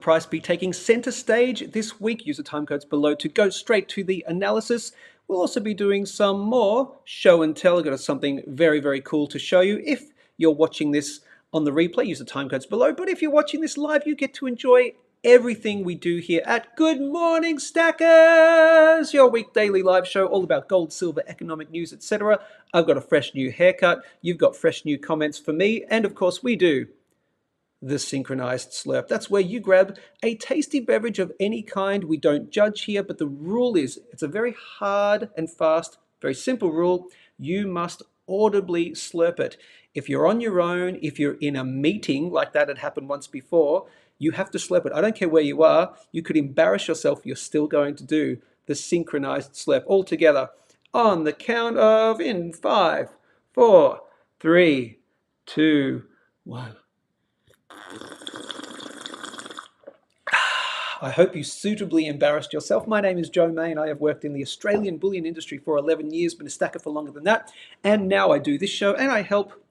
Price be taking center stage this week. Use the time codes below to go straight to the analysis. We'll also be doing some more show and tell. I've got something very, very cool to show you. If you're watching this on the replay, use the time codes below. But if you're watching this live, you get to enjoy everything we do here at Good Morning Stackers, your week daily live show all about gold, silver, economic news, etc. I've got a fresh new haircut. You've got fresh new comments for me. And of course, we do the Synchronised Slurp. That's where you grab a tasty beverage of any kind. We don't judge here, but the rule is, it's a very hard and fast, very simple rule. You must audibly slurp it. If you're on your own, if you're in a meeting like that had happened once before, you have to slurp it. I don't care where you are. You could embarrass yourself. You're still going to do the Synchronised Slurp all together on the count of in 5, 4, 3, 2, 1. I hope you suitably embarrassed yourself. My name is Joe Main. I have worked in the Australian bullion industry for 11 years, been a stacker for longer than that, and now I do this show and I help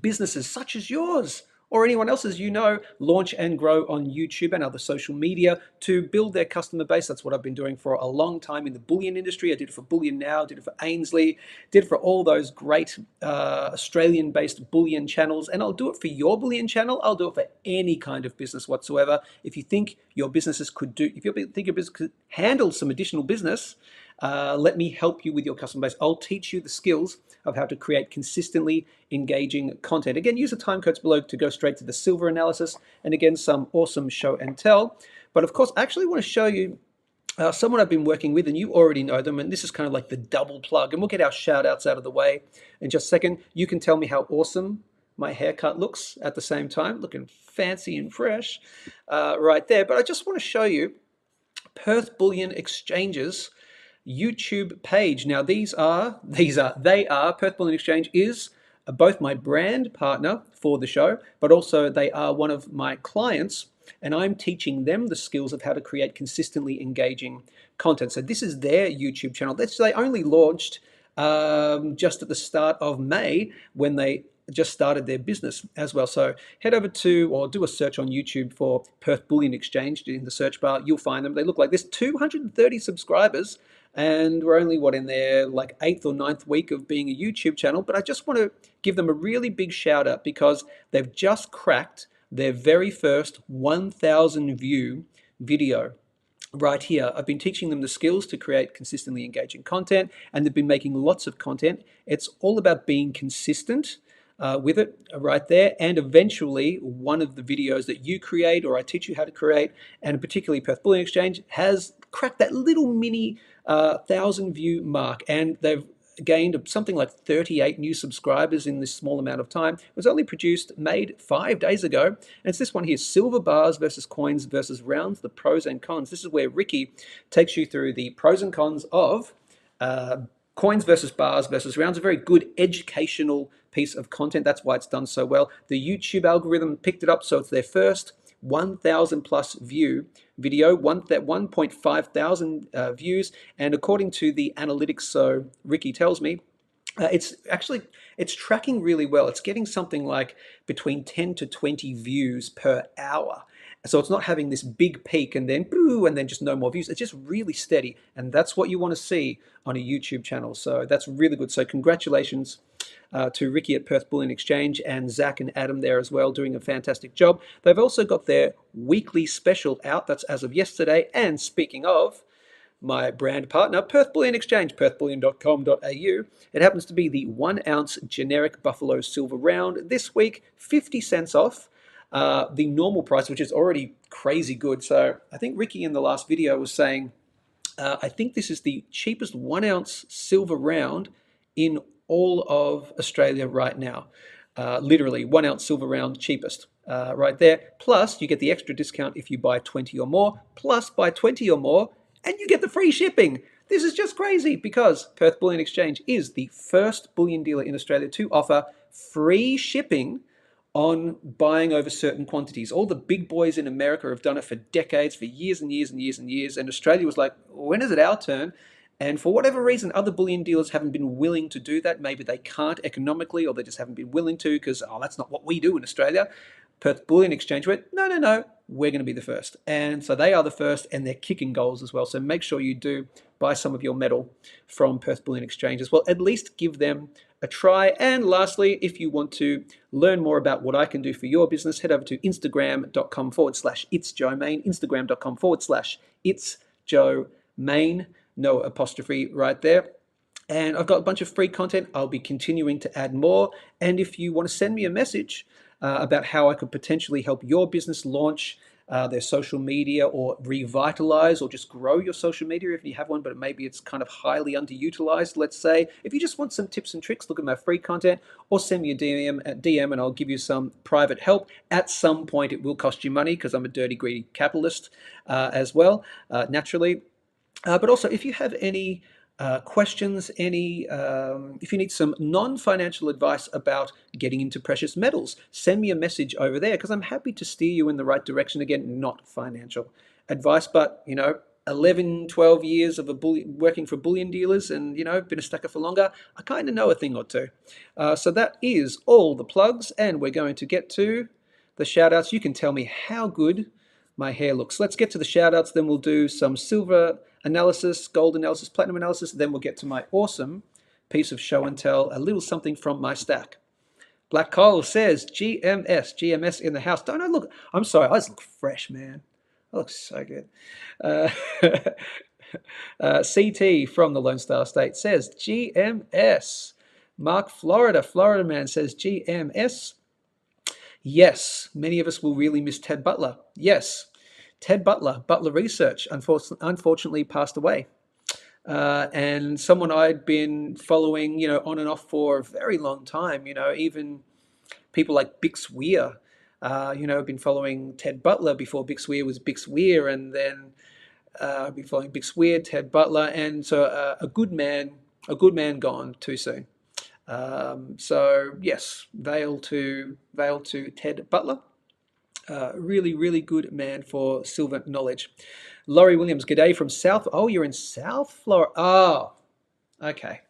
businesses such as yours or anyone else's you know launch and grow on YouTube and other social media to build their customer base. That's what I've been doing for a long time in the bullion industry. I did it for Bullion Now, did it for Ainslie, did it for all those great Australian-based bullion channels, and I'll do it for your bullion channel. I'll do it for any kind of business whatsoever. If you think your businesses could do, if you think your business could handle some additional business, let me help you with your customer base. I'll teach you the skills of how to create consistently engaging content. Again, use the time codes below to go straight to the silver analysis, and again, some awesome show and tell. But of course, I actually want to show you someone I've been working with, and you already know them, and this is kind of like the double plug, and we'll get our shout outs out of the way in just a second. You can tell me how awesome my haircut looks at the same time, looking fancy and fresh right there. But I just want to show you Perth Bullion Exchange's YouTube page. Now they are Perth Bullion Exchange is both my brand partner for the show, but also they are one of my clients, and I'm teaching them the skills of how to create consistently engaging content. So this is their YouTube channel. They only launched just at the start of May, when they just started their business as well. So head over to, or do a search on YouTube for Perth Bullion Exchange in the search bar. You'll find them. They look like this, 230 subscribers. And we're only, in their like 8th or 9th week of being a YouTube channel. But I just want to give them a really big shout out because they've just cracked their very first 1,000 view video right here. I've been teaching them the skills to create consistently engaging content, and they've been making lots of content. It's all about being consistent with it right there, and eventually one of the videos that you create or I teach you how to create, and particularly Perth Bullion Exchange, has cracked that little mini 1,000 view mark, and they've gained something like 38 new subscribers in this small amount of time. It was only made 5 days ago, and it's this one here, silver bars versus coins versus rounds, the pros and cons. This is where Ricky takes you through the pros and cons of coins versus bars versus rounds. A very good educational piece of content. That's why it's done so well. The YouTube algorithm picked it up, so it's their first 1,000 plus view video, 1.5 thousand views, and according to the analytics, so Ricky tells me, it's tracking really well. It's getting something like between 10 to 20 views per hour. So it's not having this big peak and then boo, and then just no more views. It's just really steady, and that's what you want to see on a YouTube channel. So that's really good. So congratulations to Ricky at Perth Bullion Exchange, and Zach and Adam there as well, doing a fantastic job. They've also got their weekly special out. That's as of yesterday. And speaking of my brand partner, Perth Bullion Exchange, perthbullion.com.au. It happens to be the 1 ounce generic Buffalo Silver round. This week, 50 cents off the normal price, which is already crazy good. So I think Ricky in the last video was saying, I think this is the cheapest 1 ounce silver round in all of Australia right now. Literally 1 ounce silver round, cheapest right there. Plus you get the extra discount if you buy 20 or more, plus buy 20 or more and you get the free shipping. This is just crazy because Perth Bullion Exchange is the first bullion dealer in Australia to offer free shipping on buying over certain quantities. All the big boys in America have done it for decades, for years and years and years and years, and Australia was like, when is it our turn? And for whatever reason, other bullion dealers haven't been willing to do that. Maybe they can't economically, or they just haven't been willing to because, oh, that's not what we do in Australia. Perth Bullion Exchange went, no, we're going to be the first. And so they are the first, and they're kicking goals as well. So make sure you do buy some of your metal from Perth Bullion Exchange as well. At least give them a try. And lastly, if you want to learn more about what I can do for your business, head over to instagram.com/itsjoemain, instagram.com/itsjoemain, no apostrophe right there. And I've got a bunch of free content. I'll be continuing to add more. And if you want to send me a message about how I could potentially help your business launch their social media or revitalize or just grow your social media if you have one, but maybe it's kind of highly underutilized, let's say. If you just want some tips and tricks, look at my free content or send me a DM and I'll give you some private help. At some point, it will cost you money because I'm a dirty, greedy capitalist as well, naturally. But also, if you have any questions, if you need some non-financial advice about getting into precious metals, send me a message over there because I'm happy to steer you in the right direction. Again, not financial advice, but 11, 12 years of working for bullion dealers and been a stacker for longer, I kind of know a thing or two. So that is all the plugs, and we're going to get to the shout outs. You can tell me how good my hair looks. Let's get to the shout outs, then we'll do some silver analysis, gold analysis, platinum analysis, then we'll get to my awesome piece of show and tell, a little something from my stack. Black Coal says, GMS in the house. Don't I look, I'm sorry, I just look fresh, man. I look so good. CT from the Lone Star State says, GMS. Mark Florida man says, GMS. Yes, many of us will really miss Ted Butler. Yes, Ted Butler Research, unfortunately passed away. And someone I'd been following, on and off for a very long time, even people like Bix Weir, been following Ted Butler before Bix Weir was Bix Weir, and then I've been following Bix Weir, Ted Butler, and so a good man gone too soon. So yes, veil to Ted Butler. Really, really good man for silver knowledge. Laurie Williams, g'day from South. Oh, you're in South Florida. Oh, okay.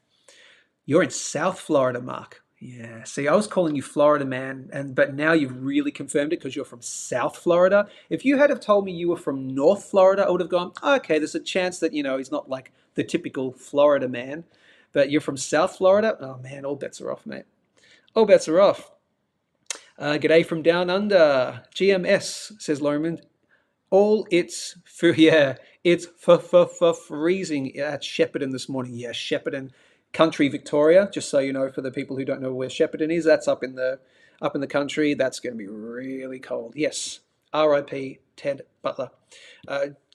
You're in South Florida, Mark. Yeah. See, I was calling you Florida man, but now you've really confirmed it because you're from South Florida. If you had have told me you were from North Florida, I would have gone, okay, there's a chance that, he's not like the typical Florida man. But you're from South Florida? Oh, man, all bets are off, mate. All bets are off. G'day from down under. GMS, says Lorman. It's freezing at Shepparton this morning. Yeah, Shepparton, country Victoria. Just so you know, for the people who don't know where Shepparton is, that's up in the country. That's going to be really cold. Yes. R.I.P. Ted Butler.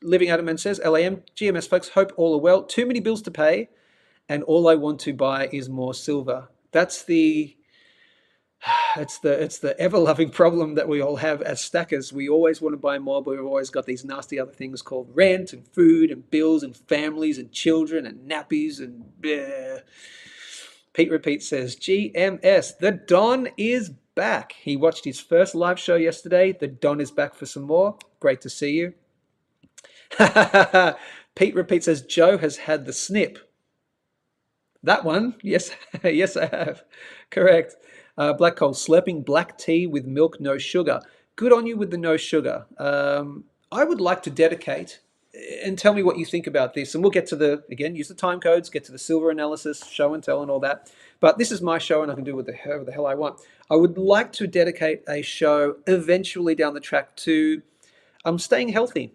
Living Adamant says, LAM, GMS folks, hope all are well. Too many bills to pay, and all I want to buy is more silver. It's the ever-loving problem that we all have as stackers. We always want to buy more, but we've always got these nasty other things called rent and food and bills and families and children and nappies and bleh. Pete Repeat says, GMS, the Don is back. He watched his first live show yesterday. The Don is back for some more. Great to see you. Pete Repeat says, Joe has had the snip. That one, yes, yes, I have. Correct. Black Coal, slurping black tea with milk, no sugar. Good on you with the no sugar. I would like to dedicate, and tell me what you think about this, and we'll get to again, use the time codes, get to the silver analysis, show and tell and all that. But this is my show and I can do whatever the hell I want. I would like to dedicate a show eventually down the track to staying healthy.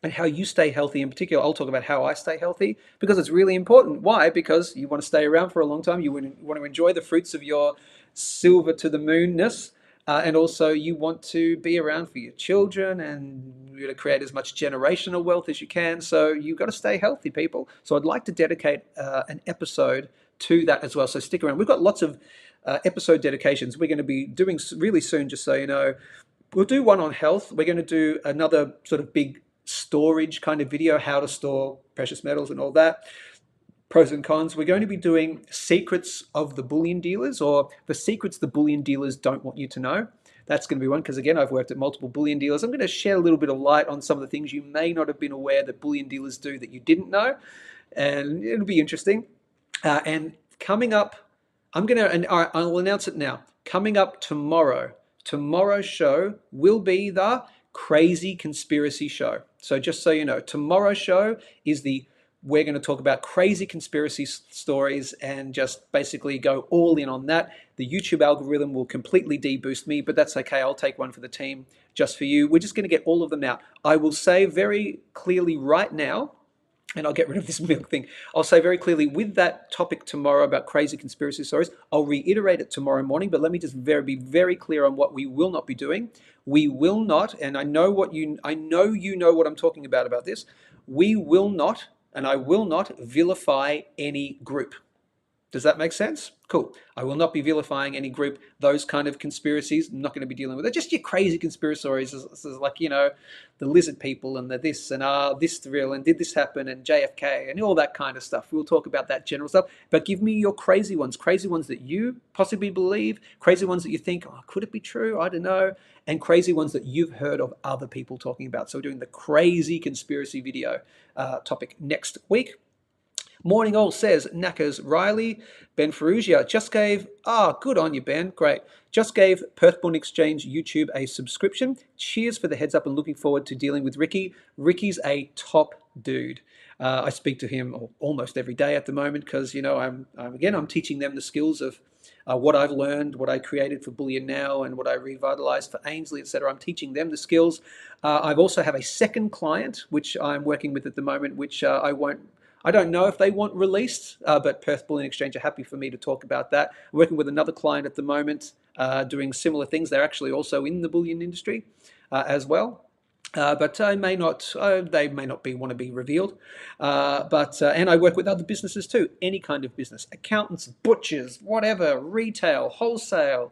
And how you stay healthy in particular. I'll talk about how I stay healthy because it's really important. Why? Because you want to stay around for a long time. You want to enjoy the fruits of your silver to the moonness. And also you want to be around for your children and you to create as much generational wealth as you can. So you've got to stay healthy, people. So I'd like to dedicate an episode to that as well. So stick around. We've got lots of episode dedications we're going to be doing really soon, just so you know. We'll do one on health. We're going to do another sort of big storage kind of video, how to store precious metals and all that, pros and cons. We're going to be doing secrets of the bullion dealers, or the secrets the bullion dealers don't want you to know. That's going to be one, because again, I've worked at multiple bullion dealers. I'm going to shed a little bit of light on some of the things you may not have been aware that bullion dealers do that you didn't know, and it'll be interesting. And coming up, I'll announce it now. Coming up tomorrow's show will be the crazy conspiracy show. So just so you know, tomorrow's show is we're going to talk about crazy conspiracy stories and just basically go all in on that. The YouTube algorithm will completely deboost me, but that's okay. I'll take one for the team just for you. We're just going to get all of them out. I will say very clearly right now, and I'll get rid of this milk thing. I'll say very clearly with that topic tomorrow about crazy conspiracy stories, I'll reiterate it tomorrow morning, but let me just be very clear on what we will not be doing. We will not, and I know you know what I'm talking about this. We will not, and I will not vilify any group. Does that make sense? Cool. I will not be vilifying any group. Those kind of conspiracies, I'm not going to be dealing with it. Just your crazy conspiracy stories, like, the lizard people and the this and this real and did this happen and JFK and all that kind of stuff. We'll talk about that general stuff. But give me your crazy ones that you possibly believe, crazy ones that you think, oh, could it be true? I don't know. And crazy ones that you've heard of other people talking about. So we're doing the crazy conspiracy video topic next week. Morning All says, Knackers Riley, Ben Ferrugia just gave, good on you, Ben, great. Just gave Perth Bullion Exchange YouTube a subscription. Cheers for the heads up and looking forward to dealing with Ricky. Ricky's a top dude. I speak to him almost every day at the moment because, I'm teaching them the skills of what I've learned, what I created for Bullion Now and what I revitalized for Ainslie, etc. I'm teaching them the skills. I also have a second client, which I'm working with at the moment, which I don't know if they want released, but Perth Bullion Exchange are happy for me to talk about that. I'm working with another client at the moment doing similar things. They're actually also in the bullion industry as well. But they may not want to be revealed. And I work with other businesses too, any kind of business, accountants, butchers, whatever, retail, wholesale,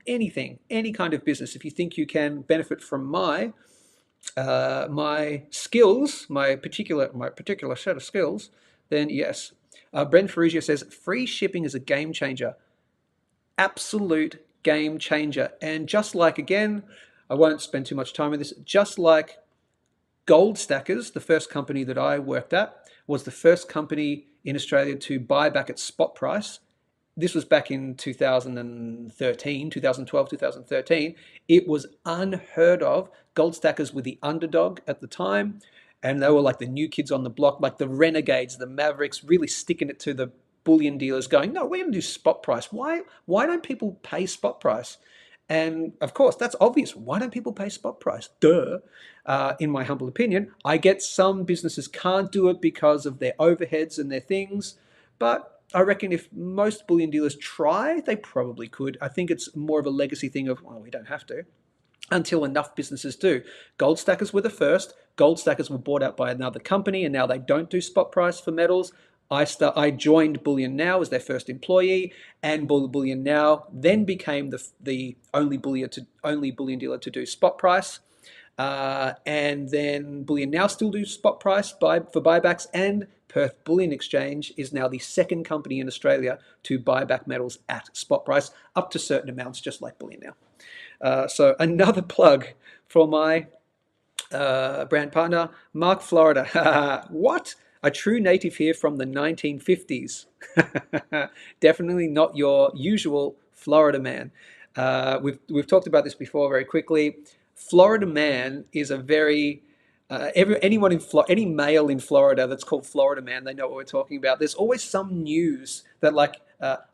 anything, any kind of business. If you think you can benefit from my skills, my particular set of skills, then yes. Brent Ferrugia says, free shipping is a game changer. Absolute game changer. And just like, again, I won't spend too much time on this, just like Goldstackers, the first company that I worked at, was the first company in Australia to buy back at spot price. This was back in 2013, 2012, 2013. It was unheard of. Goldstackers were the underdog at the time, and they were like the new kids on the block, like the renegades, the mavericks, really sticking it to the bullion dealers, going, no, we're going to do spot price. Why don't people pay spot price? And of course, that's obvious. Why don't people pay spot price? Duh. In my humble opinion, I get some businesses can't do it because of their overheads and their things, but I reckon if most bullion dealers try, they probably could. I think it's more of a legacy thing of, well, we don't have to, until enough businesses do. Goldstackers were the first. Goldstackers were bought out by another company, and now they don't do spot price for metals. I joined Bullion Now as their first employee, and Bullion Now then became the only bullion dealer to do spot price. And then Bullion Now still do spot price for buybacks, and Perth Bullion Exchange is now the second company in Australia to buy back metals at spot price up to certain amounts, just like Bullion Now. So another plug for my brand partner, Mark Florida. What? A true native here from the 1950s. Definitely not your usual Florida man. We've talked about this before very quickly. Florida man is a very any male in Florida that's called Florida man, they know what we're talking about. There's always some news that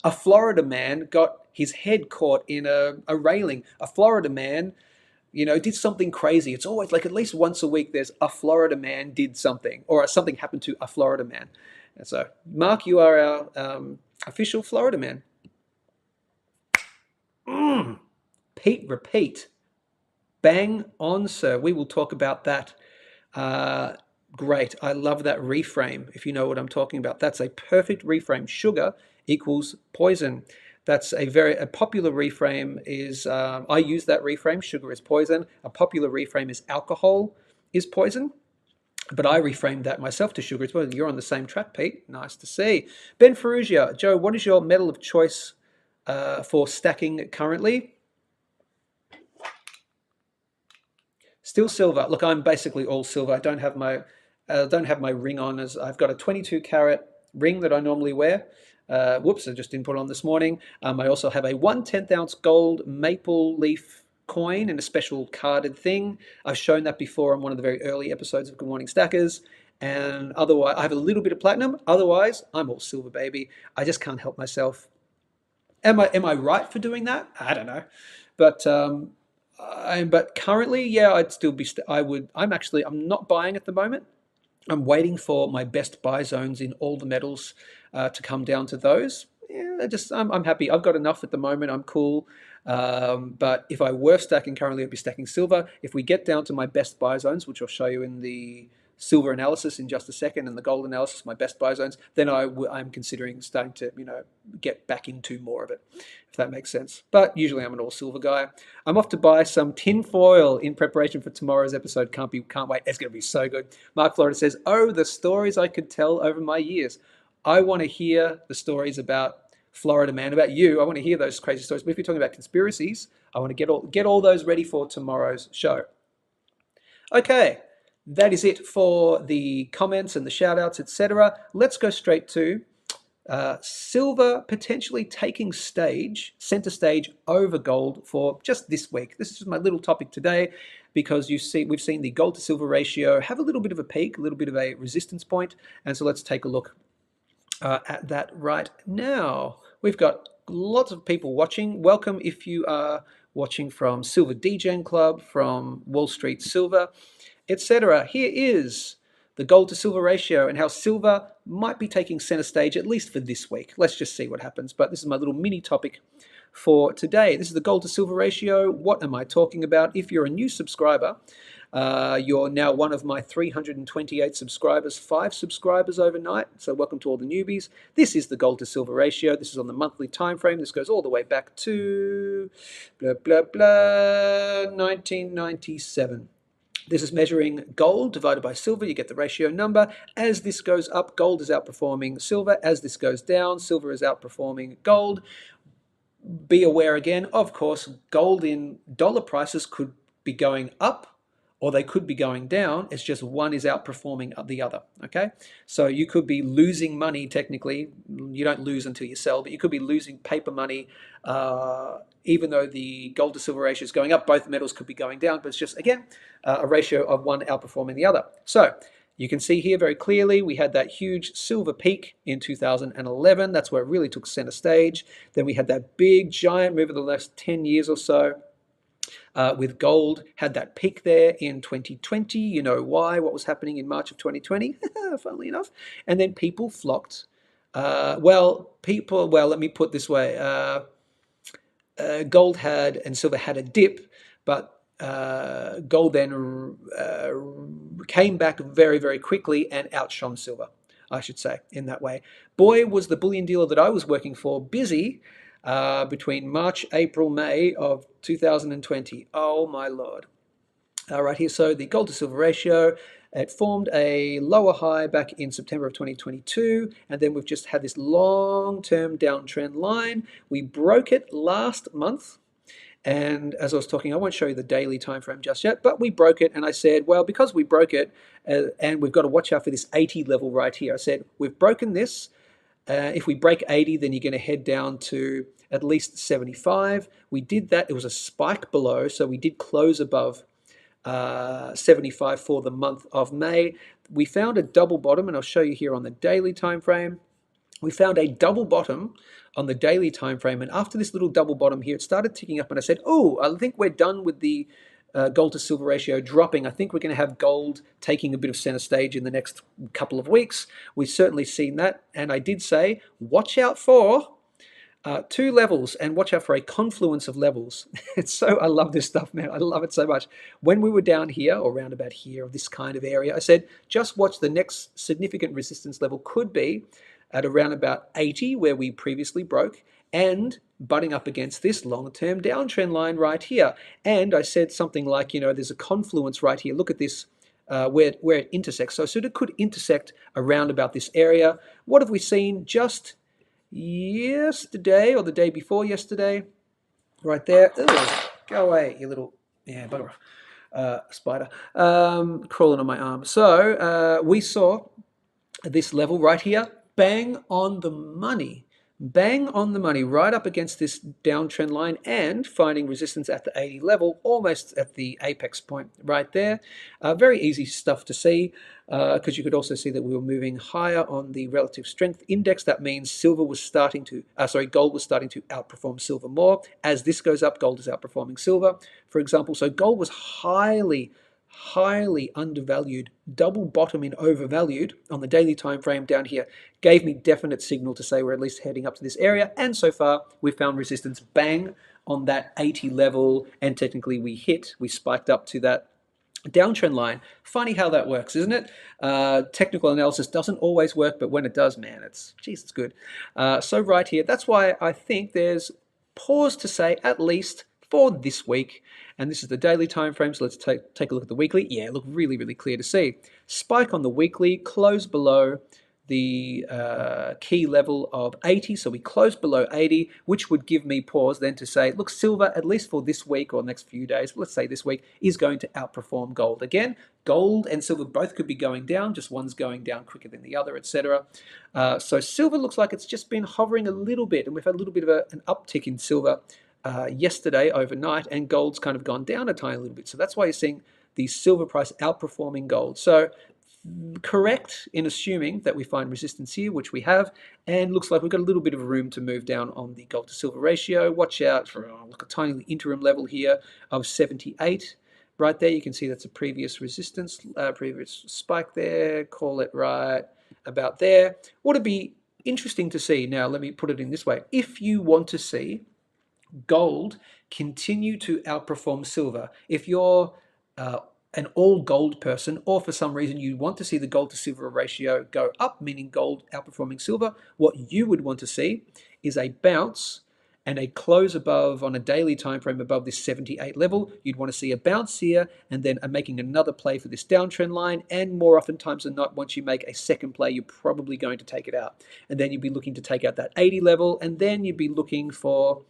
a Florida man got his head caught in a railing. A Florida man, did something crazy. It's always like at least once a week there's a Florida man did something or something happened to a Florida man. And so, Mark, you are our official Florida man. Pete, repeat. Bang on, sir. We will talk about that. Great. I love that reframe, if you know what I'm talking about. That's a perfect reframe. Sugar equals poison. That's a popular reframe is, I use that reframe, sugar is poison. A popular reframe is alcohol is poison. But I reframed that myself to sugar is poison. You're on the same track, Pete. Nice to see. Ben Ferrugia, Joe, what is your metal of choice for stacking currently? Still silver. Look, I'm basically all silver. I don't have my ring on, as I've got a 22 carat ring that I normally wear. Whoops, I just didn't put it on this morning. I also have a 1/10 ounce gold maple leaf coin in a special carded thing. I've shown that before on one of the very early episodes of Good Morning Stackers. And otherwise, I have a little bit of platinum. Otherwise, I'm all silver, baby. I just can't help myself. Am I right for doing that? I don't know, but but currently, yeah, I'd still be. I would. I'm not buying at the moment. I'm waiting for my best buy zones in all the metals to come down to those. Yeah, I'm happy. I've got enough at the moment. I'm cool. But if I were stacking currently, I'd be stacking silver. If we get down to my best buy zones, which I'll show you in the silver analysis in just a second, and the gold analysis, my best buy zones, then I'm considering starting to get back into more of it, if that makes sense. But usually I'm an all silver guy. I'm off to buy some tin foil in preparation for tomorrow's episode. Can't wait. It's going to be so good. Mark Florida says, "Oh, the stories I could tell over my years." I want to hear the stories about Florida Man, about you. I want to hear those crazy stories. But if you're talking about conspiracies, I want to get all those ready for tomorrow's show. Okay, that is it for the comments and the shout-outs, etc. Let's go straight to silver potentially taking center stage over gold for just this week. This is just my little topic today because we've seen the gold to silver ratio have a little bit of a peak, a little bit of a resistance point, and so let's take a look at that right now. We've got lots of people watching. Welcome if you are watching from Silver DJing Club, from Wall Street Silver, etc. Here is the gold to silver ratio and how silver might be taking center stage, at least for this week. Let's just see what happens. But this is my little mini topic for today. This is the gold to silver ratio. What am I talking about? If you're a new subscriber, you're now one of my 328 subscribers, 5 subscribers overnight. So welcome to all the newbies. This is the gold to silver ratio. This is on the monthly time frame. This goes all the way back to 1997. This is measuring gold divided by silver. You get the ratio number. As this goes up, gold is outperforming silver. As this goes down, silver is outperforming gold. Be aware again, of course, gold in dollar prices could be going up or they could be going down. It's just one is outperforming the other, okay? So you could be losing money technically. You don't lose until you sell, but you could be losing paper money even though the gold to silver ratio is going up. Both metals could be going down, but it's just, again, a ratio of one outperforming the other. So you can see here very clearly we had that huge silver peak in 2011. That's where it really took center stage. Then we had that big giant move of the last 10 years or so. With gold, had that peak there in 2020. You know why, what was happening in March of 2020, funnily enough. And then people flocked. Let me put this way. Gold had and silver had a dip, but gold then came back very, very quickly and outshone silver, I should say, in that way. Boy, was the bullion dealer that I was working for busy between March, April, May of 2020. Oh my Lord. Right here, so the gold to silver ratio, it formed a lower high back in September of 2022, and then we've just had this long-term downtrend line. We broke it last month, and as I was talking, I won't show you the daily time frame just yet, but we broke it, and I said, well, because we broke it, and we've got to watch out for this 80 level right here. I said, we've broken this. If we break 80, then you're going to head down to at least 75. We did that. It was a spike below, so we did close above 75 for the month of May. We found a double bottom, and I'll show you here on the daily time frame. We found a double bottom on the daily time frame, and after this little double bottom here, it started ticking up, and I said, oh, I think we're done with the gold to silver ratio dropping. I think we're going to have gold taking a bit of center stage in the next couple of weeks. We've certainly seen that, and I did say, watch out for 2 levels and watch out for a confluence of levels. I love this stuff, man. I love it so much. When we were down here or round about here, of this kind of area, I said, just watch the next significant resistance level could be at around about 80, where we previously broke, and butting up against this long-term downtrend line right here. And I said something like, there's a confluence right here. Look at this, where it intersects. So it could intersect around about this area. What have we seen just yesterday or the day before yesterday? Right there. Ugh, go away, you little, bugger off. Spider crawling on my arm. So we saw this level right here, bang on the money. Bang on the money, right up against this downtrend line and finding resistance at the 80 level, almost at the apex point right there. Very easy stuff to see because you could also see that we were moving higher on the relative strength index. That means gold was starting to outperform silver more. As this goes up, gold is outperforming silver, for example. So gold was highly undervalued, double bottom in overvalued on the daily time frame down here, gave me definite signal to say we're at least heading up to this area, and so far we found resistance bang on that 80 level, and technically we spiked up to that downtrend line. Funny how that works, isn't it? Technical analysis doesn't always work, but when it does, man, it's good. So right here, that's why I think there's pause to say at least for this week. And this is the daily time frame, so let's take a look at the weekly. Yeah, look really clear to see. Spike on the weekly, close below the key level of 80, so we closed below 80, which would give me pause then to say, look, silver, at least for this week or next few days, let's say this week, is going to outperform gold. Again, gold and silver both could be going down, just one's going down quicker than the other, etc. So silver looks like it's just been hovering a little bit, and we've had a little bit of an uptick in silver yesterday overnight, and gold's kind of gone down a tiny little bit. So that's why you're seeing the silver price outperforming gold. So correct in assuming that we find resistance here, which we have, and looks like we've got a little bit of room to move down on the gold to silver ratio. Watch out for look, a tiny interim level here of 78. Right there, you can see that's a previous resistance, previous spike there. Call it right about there. What would be interesting to see, now let me put it in this way, if you want to see gold continue to outperform silver, if you're an all gold person, or for some reason you want to see the gold to silver ratio go up, meaning gold outperforming silver, what you would want to see is a bounce and a close above on a daily time frame above this 78 level. You'd want to see a bounce here and then making another play for this downtrend line, and more oftentimes than not, once you make a second play, you're probably going to take it out, and then you'd be looking to take out that 80 level, and then you'd be looking for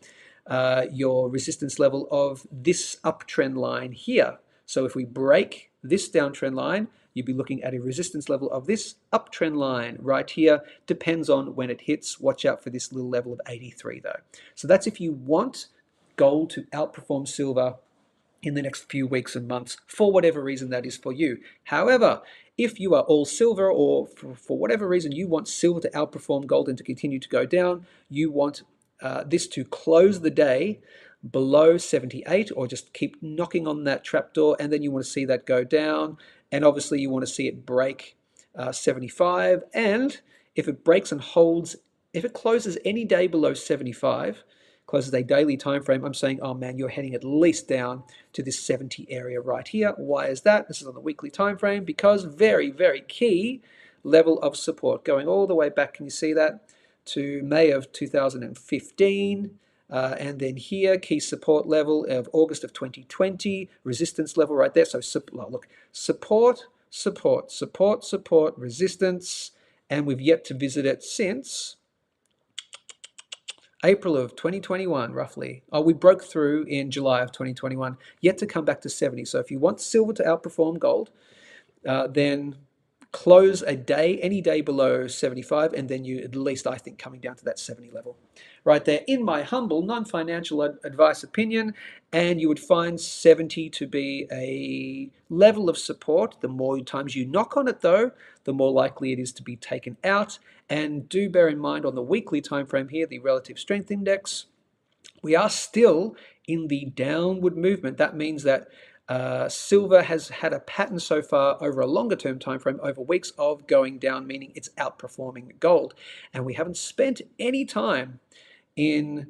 your resistance level of this uptrend line here. So if we break this downtrend line, you'd be looking at a resistance level of this uptrend line right here. Depends on when it hits. Watch out for this little level of 83 though. So that's if you want gold to outperform silver in the next few weeks and months, for whatever reason that is for you. However, if you are all silver, or for whatever reason you want silver to outperform gold and to continue to go down, you want this to close the day below 78, or just keep knocking on that trapdoor, and then you want to see that go down, and obviously you want to see it break 75, and if it breaks and holds, if it closes any day below 75, closes a daily time frame, I'm saying, oh man, you're heading at least down to this 70 area right here. Why is that? This is on the weekly time frame, because very key level of support going all the way back, can you see that, to May of 2015. And then here, key support level of August of 2020, resistance level right there. So look, support, resistance, and we've yet to visit it since April of 2021, roughly. Oh, we broke through in July of 2021, yet to come back to 70. So if you want silver to outperform gold, then close a day, any day below 75, and then you at least, I think, coming down to that 70 level. Right there, in my humble, non-financial advice opinion, and you would find 70 to be a level of support. The more times you knock on it, though, the more likely it is to be taken out. And do bear in mind on the weekly time frame here, the relative strength index, we are still in the downward movement. That means that silver has had a pattern so far over a longer term time frame, over weeks, of going down, meaning it's outperforming gold. And we haven't spent any time in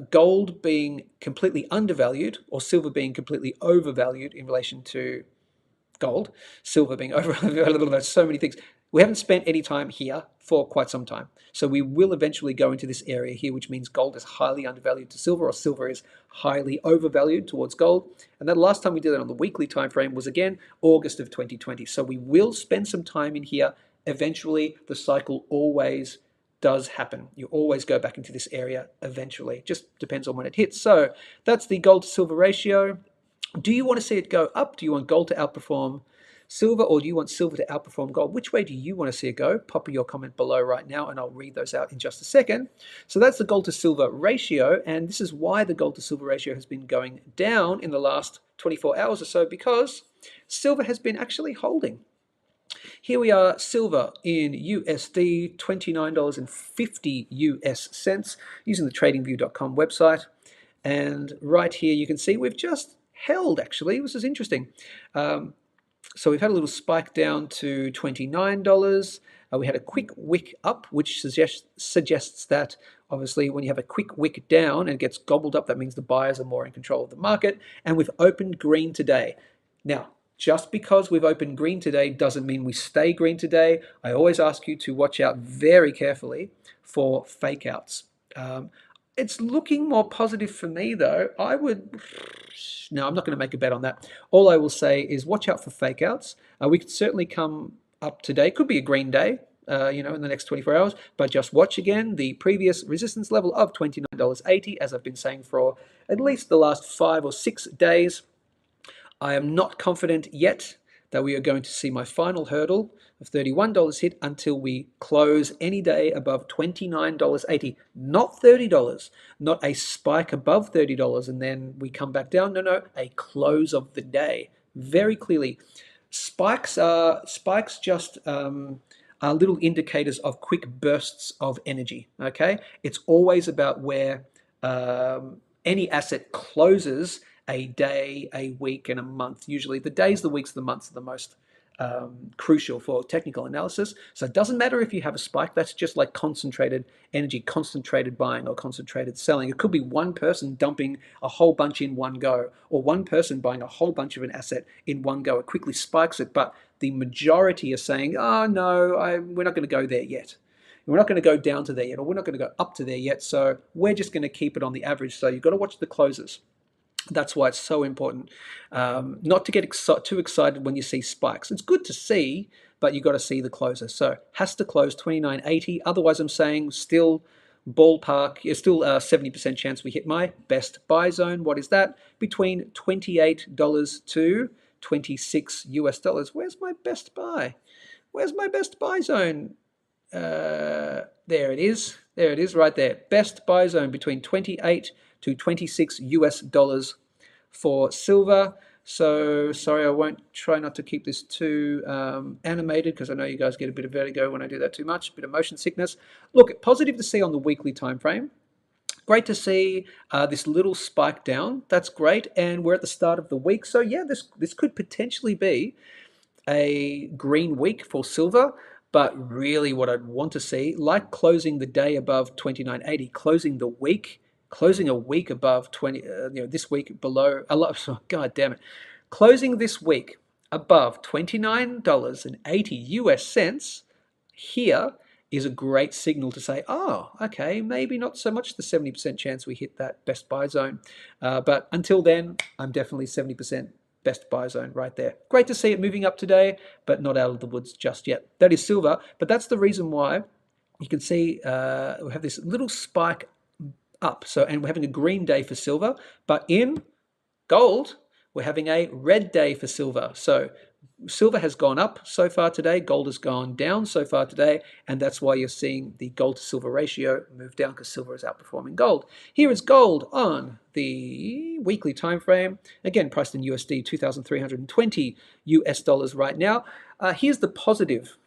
gold being completely undervalued or silver being completely overvalued in relation to gold, silver being overvalued, so many things. We haven't spent any time here for quite some time. So we will eventually go into this area here, which means gold is highly undervalued to silver, or silver is highly overvalued towards gold. And that last time we did it on the weekly time frame was, again, August of 2020. So we will spend some time in here. Eventually, the cycle always does happen. You always go back into this area eventually. Just depends on when it hits. So that's the gold to silver ratio. Do you want to see it go up? Do you want gold to outperform Silver, or do you want silver to outperform gold? Which way do you want to see it go? Pop your comment below right now and I'll read those out in just a second. So that's the gold to silver ratio, and this is why the gold to silver ratio has been going down in the last 24 hours or so, because silver has been actually holding. Here we are, silver in USD, $29.50 US cents, using the tradingview.com website. And right here you can see we've just held, actually. This is interesting. So we've had a little spike down to $29. We had a quick wick up, which suggests that obviously when you have a quick wick down and it gets gobbled up, that means the buyers are more in control of the market. And we've opened green today. Now, just because we've opened green today doesn't mean we stay green today. I always ask you to watch out very carefully for fake outs. It's looking more positive for me, though. No, I'm not going to make a bet on that. All I will say is watch out for fake outs. We could certainly come up today. Could be a green day, in the next 24 hours. But just watch again the previous resistance level of $29.80, as I've been saying for at least the last 5 or 6 days. I am not confident yet that we are going to see my final hurdle of $31 hit until we close any day above $29.80, not $30, not a spike above $30 and then we come back down. No, a close of the day. Very clearly, spikes just are little indicators of quick bursts of energy. Okay, it's always about where any asset closes a day, a week, and a month. Usually the days, the weeks, the months are the most crucial for technical analysis. So it doesn't matter if you have a spike. That's just like concentrated energy, concentrated buying or concentrated selling. It could be one person dumping a whole bunch in one go, or one person buying a whole bunch of an asset in one go. It quickly spikes it, but the majority are saying, oh no, we're not going to go there yet. We're not going to go down to there yet, or we're not going to go up to there yet. So we're just going to keep it on the average. So you've got to watch the closes. That's why it's so important not to get too excited when you see spikes. It's good to see, but you've got to see the closer. So has to close 29.80. Otherwise, I'm saying still ballpark, still 70% chance we hit my best buy zone. What is that? Between $28 to 26 US dollars. Where's my best buy? Where's my best buy zone? There it is. There it is right there. Best buy zone between 28 to 26 US dollars for silver. So sorry, I won't try not to keep this too animated because I know you guys get a bit of vertigo when I do that too much, a bit of motion sickness. Look, positive to see on the weekly time frame. Great to see this little spike down. That's great. And we're at the start of the week. So yeah, this could potentially be a green week for silver. But really what I'd want to see, like closing the day above 29.80, closing a week above 20, this week below, God damn it, closing this week above $29.80 US cents here is a great signal to say, oh, okay, maybe not so much the 70% chance we hit that best buy zone. But until then, I'm definitely 70% best buy zone right there. Great to see it moving up today, but not out of the woods just yet. That is silver, but that's the reason why you can see we have this little spike up. So, and we're having a green day for silver, but in gold, we're having a red day for silver. So silver has gone up so far today, gold has gone down so far today, and that's why you're seeing the gold to silver ratio move down because silver is outperforming gold. Here is gold on the weekly time frame, again priced in USD, 2,320 US dollars right now. Here's the positive.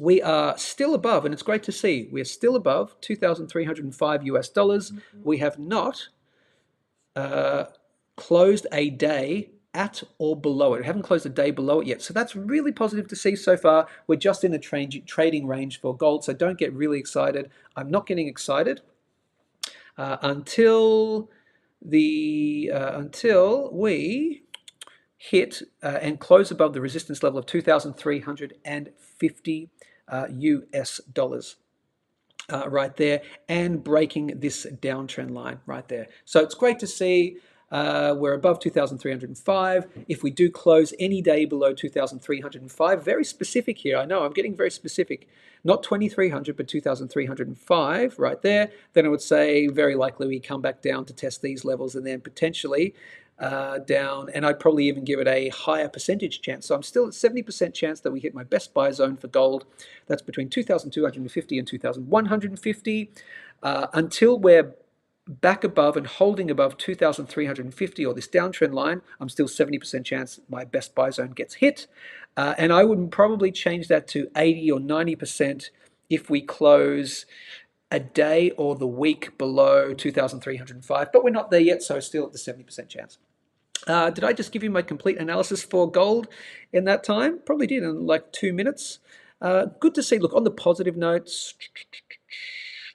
We are still above, and it's great to see, we're still above 2,305 US dollars. We have not closed a day at or below it. We haven't closed a day below it yet. So that's really positive to see so far. We're just in a trading range for gold, so don't get really excited. I'm not getting excited until we hit and close above the resistance level of 2,350 US dollars. Right there, and breaking this downtrend line right there. So it's great to see we're above 2,305. If we do close any day below 2,305, very specific here, I know I'm getting very specific, not 2,300 but 2,305 right there, then I would say very likely we come back down to test these levels and then potentially down, and I'd probably even give it a higher percentage chance. So I'm still at 70% chance that we hit my best buy zone for gold. That's between 2,250 and 2,150. Until we're back above and holding above 2,350 or this downtrend line, I'm still 70% chance my best buy zone gets hit. And I would probably change that to 80 or 90% if we close a day or the week below 2,305, but we're not there yet, so still at the 70% chance. Did I just give you my complete analysis for gold in that time? Probably did in like 2 minutes. Good to see. Look, on the positive notes,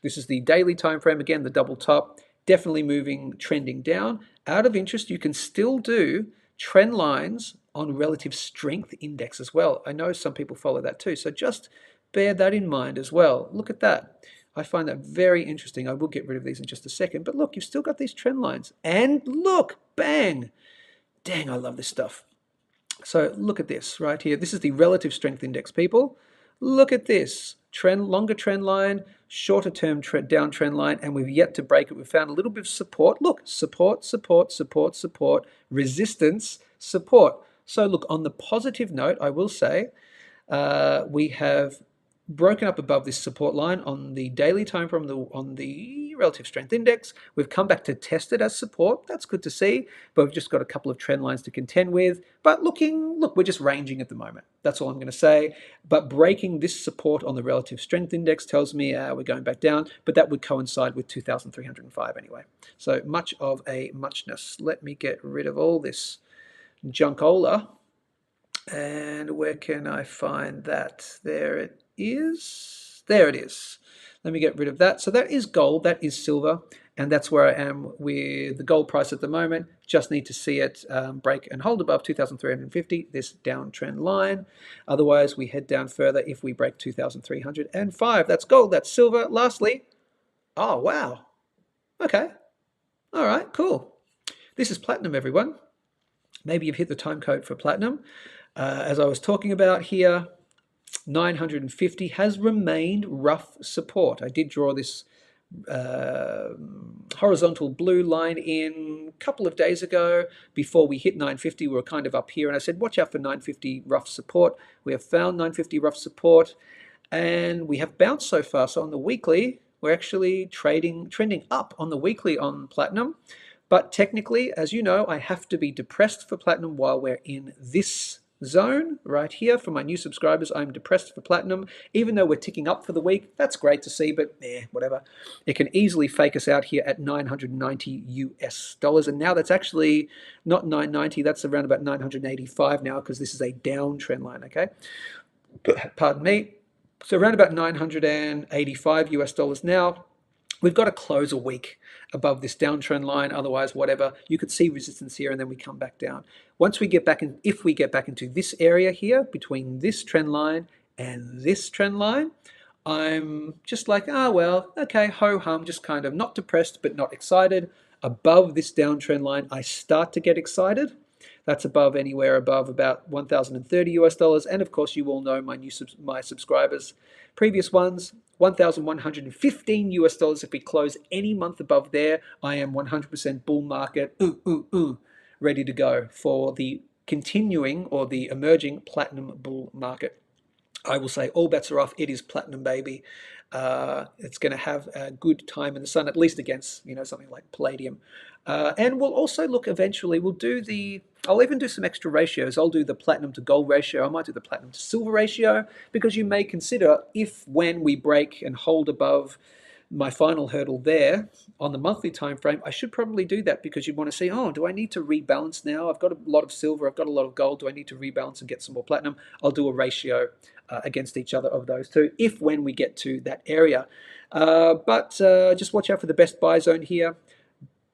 this is the daily time frame again, the double top, definitely moving, trending down. Out of interest, you can still do trend lines on relative strength index as well. I know some people follow that too, so just bear that in mind as well. Look at that. I find that very interesting. I will get rid of these in just a second, but look, you've still got these trend lines. And look, bang! Dang, I love this stuff. So look at this right here. This is the relative strength index, people. Look at this. Longer trend line, shorter term downtrend line, and we've yet to break it. We've found a little bit of support. Look, support, support, support, support, resistance, support. So look, on the positive note, I will say we have broken up above this support line on the daily time frame on the relative strength index. We've come back to test it as support. That's good to see, but we've just got a couple of trend lines to contend with. But look, we're just ranging at the moment. That's all I'm going to say. But breaking this support on the relative strength index tells me we're going back down, but that would coincide with 2,305 anyway. So much of a muchness. Let me get rid of all this junkola. And where can I find that? There it is. There it is. Let me get rid of that. So that is gold, that is silver, and that's where I am with the gold price at the moment. Just need to see it break and hold above 2,350, this downtrend line. Otherwise, we head down further if we break 2,305. That's gold, that's silver. Lastly, oh, wow. Okay. All right, cool. This is platinum, everyone. Maybe you've hit the time code for platinum. As I was talking about here, 950 has remained rough support. I did draw this horizontal blue line in a couple of days ago. Before we hit 950, we were kind of up here, and I said, watch out for 950 rough support. We have found 950 rough support, and we have bounced so far. So on the weekly, we're actually trending up on the weekly on platinum. But technically, as you know, I have to be depressed for platinum while we're in this zone right here. For my new subscribers, I'm depressed for platinum. Even though we're ticking up for the week, that's great to see, but whatever. It can easily fake us out here at 990 US dollars. And now that's actually not 990, that's around about 985 now, because this is a downtrend line, okay? Pardon me. So around about 985 US dollars now. We've got to close a week above this downtrend line, otherwise whatever. You could see resistance here and then we come back down. Once we get back in, if we get back into this area here, between this trend line and this trend line, I'm just like, well, okay, ho-hum, just kind of not depressed but not excited. Above this downtrend line, I start to get excited. That's above anywhere above about 1,030 US dollars. And of course, you all know my subscribers, previous ones, 1,115 US dollars. If we close any month above there, I am 100% bull market, ready to go for the continuing or the emerging platinum bull market. I will say all bets are off. It is platinum, baby. It's going to have a good time in the sun, at least against something like palladium. And we'll also look eventually. I'll even do some extra ratios. I'll do the platinum to gold ratio. I might do the platinum to silver ratio, because you may consider when we break and hold above my final hurdle there on the monthly time frame, I should probably do that, because you want to see, do I need to rebalance now? I've got a lot of silver, I've got a lot of gold. Do I need to rebalance and get some more platinum? I'll do a ratio against each other of those two when we get to that area. But just watch out for the best buy zone here.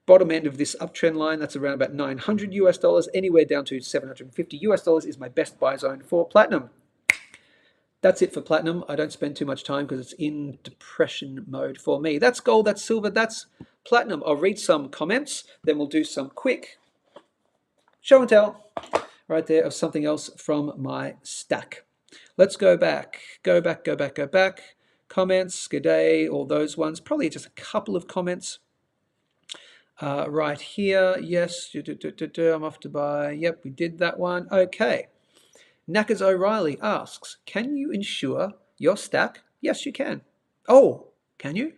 Bottom end of this uptrend line, that's around about 900 US dollars. Anywhere down to 750 US dollars is my best buy zone for platinum. That's it for platinum. I don't spend too much time because it's in depression mode for me. That's gold, that's silver, that's platinum. I'll read some comments, then we'll do some quick show and tell right there of something else from my stack. Let's go back. Comments, good day, all those ones. Probably just a couple of comments. Right here, yes. I'm off to buy. Yep, we did that one. Okay. Knackers O'Reilly asks, can you insure your stack? Yes, you can. Oh, can you?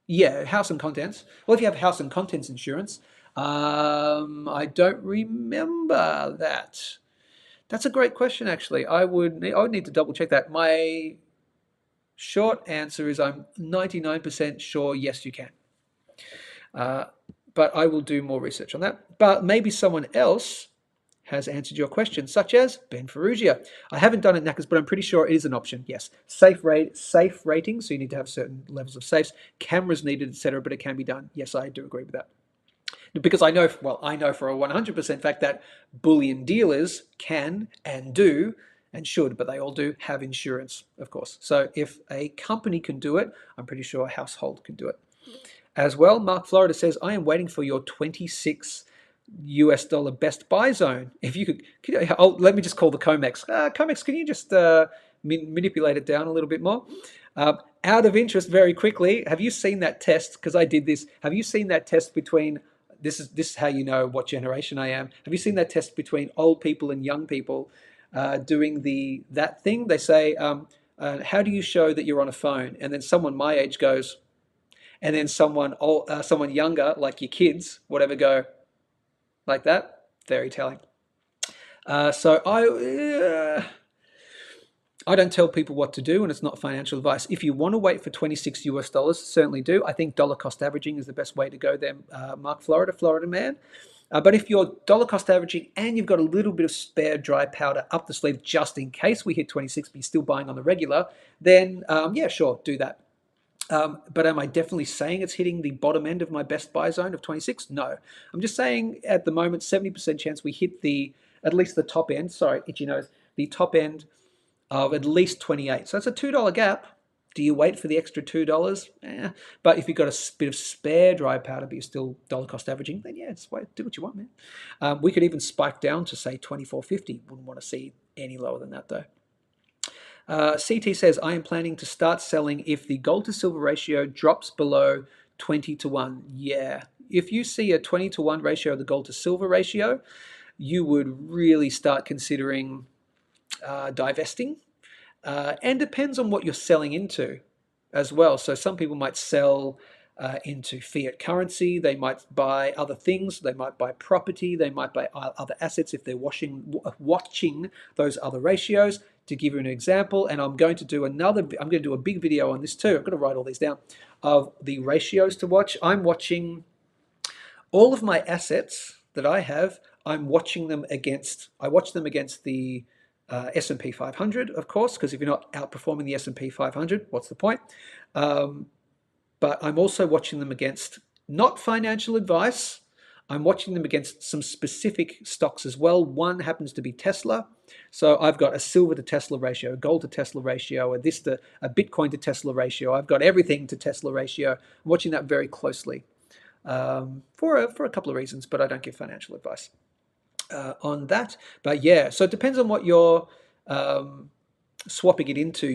Yeah, house and contents. Well, if you have house and contents insurance, I don't remember that. That's a great question, actually. I would need to double check that. My short answer is I'm 99% sure. Yes, you can. Uh, but I will do more research on that. But maybe someone else has answered your question, such as Ben Ferrugia. I haven't done it, Knackers, but I'm pretty sure it is an option. Yes, safe rating, so you need to have certain levels of safes. Cameras needed, etc., but it can be done. Yes, I do agree with that. Because I know, well, I know for a 100% fact that bullion dealers can and do and should, but they all do have insurance, of course. So if a company can do it, I'm pretty sure a household can do it as well. Mark Florida says, I am waiting for your 26 US dollar best buy zone. If you could let me just call the Comex. Comex, can you just manipulate it down a little bit more? Out of interest, very quickly, have you seen that test? Because I did this. Have you seen that test between, this is how you know what generation I am. Have you seen that test between old people and young people doing that thing? They say, how do you show that you're on a phone? And then someone my age goes, and then someone younger, like your kids, whatever, go like that. Very telling. So I don't tell people what to do, and it's not financial advice. If you want to wait for 26 US dollars, certainly do. I think dollar cost averaging is the best way to go there, Mark Florida man. But if you're dollar cost averaging and you've got a little bit of spare dry powder up the sleeve just in case we hit 26, but you're still buying on the regular, then yeah, sure, do that. But am I definitely saying it's hitting the bottom end of my best buy zone of 26? No. I'm just saying at the moment, 70% chance we hit at least the top end, sorry, itchy nose, the top end of at least 28. So it's a $2 gap. Do you wait for the extra $2? But if you've got a bit of spare dry powder, but you're still dollar cost averaging, then yeah, just wait, do what you want, man. We could even spike down to say 24.50. Wouldn't want to see any lower than that though. CT says, I am planning to start selling if the gold to silver ratio drops below 20 to 1. Yeah. If you see a 20 to 1 ratio of the gold to silver ratio, you would really start considering divesting. And depends on what you're selling into as well. So some people might sell into fiat currency. They might buy other things. They might buy property. They might buy other assets if they're watching those other ratios. To give you an example, and I'm going to do a big video on this too. I'm going to write all these down of the ratios to watch. I'm watching all of my assets that I have. I watch them against the S&P 500, of course, because if you're not outperforming the S&P 500, what's the point? But I'm also watching them against not financial advice. I'm watching them against some specific stocks as well. One happens to be Tesla. So I've got a silver to Tesla ratio, a gold to Tesla ratio, a Bitcoin to Tesla ratio. I've got everything to Tesla ratio. I'm watching that very closely for a couple of reasons, but I don't give financial advice on that. But yeah, so it depends on what you're swapping it into.